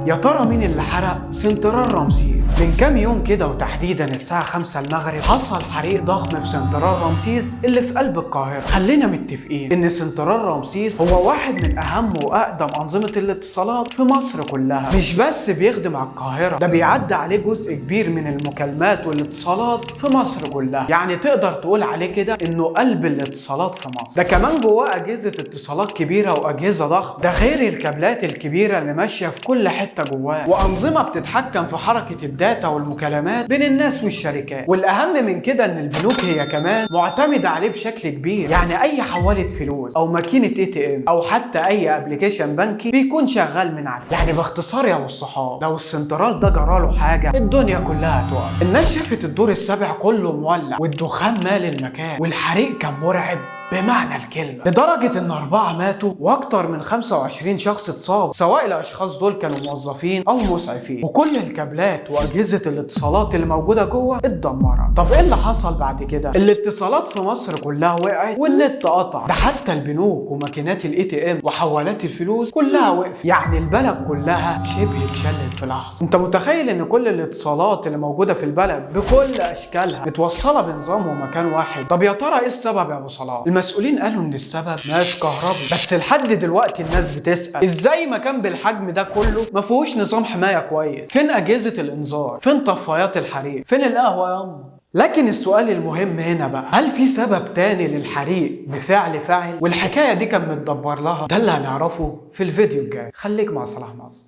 يا ترى مين اللي حرق سنترال رمسيس؟ من كام يوم كده وتحديدا الساعة 5 المغرب حصل حريق ضخم في سنترال رمسيس اللي في قلب القاهرة. خلينا متفقين ان سنترال رمسيس هو واحد من اهم واقدم انظمة الاتصالات في مصر كلها، مش بس بيخدم على القاهرة، ده بيعدي عليه جزء كبير من المكالمات والاتصالات في مصر كلها. يعني تقدر تقول عليه كده انه قلب الاتصالات في مصر. ده كمان جواه اجهزة اتصالات كبيرة واجهزة ضخمة، ده غير الكابلات الكبيرة اللي ماشية في كل حتة جواه، وأنظمة بتتحكم في حركة الداتا والمكالمات بين الناس والشركات. والأهم من كده إن البنوك هي كمان معتمدة عليه بشكل كبير. يعني أي حوالة فلوس أو ماكينة ATM أو حتى أي أبلكيشن بنكي بيكون شغال من عليه. يعني باختصار يا والصحاب، لو السنترال ده جراله حاجة الدنيا كلها هتقف. الناس شافت الدور السابع كله مولع والدخان مال المكان، والحريق كان مرعب بمعنى الكلمة، لدرجة ان 4 ماتوا واكتر من 25 شخص اتصاب، سواء الاشخاص دول كانوا موظفين او مسعفين، وكل الكابلات واجهزة الاتصالات اللي موجودة جوه اتدمرت. طب ايه اللي حصل بعد كده؟ الاتصالات في مصر كلها وقعت والنت قطع، ده حتى البنوك وماكينات الATM وحوالات الفلوس كلها وقفت. يعني البلد كلها شبه اتشلت في لحظة. انت متخيل ان كل الاتصالات اللي موجودة في البلد بكل اشكالها متوصلة بنظام ومكان واحد؟ طب يا ترى ايه السبب يا ابو صلاح؟ المسؤولين قالوا ان السبب ناس كهربي، بس لحد دلوقتي الناس بتسأل ازاي مكان بالحجم ده كله ما فيهوش نظام حماية كويس؟ فين اجهزة الانذار؟ فين طفايات الحريق؟ فين القهوة ياما؟ لكن السؤال المهم هنا بقى، هل في سبب تاني للحريق بفعل فاعل؟ والحكاية دي كان متدبر لها؟ ده اللي هنعرفه في الفيديو الجاي. خليك مع صلاح مصر.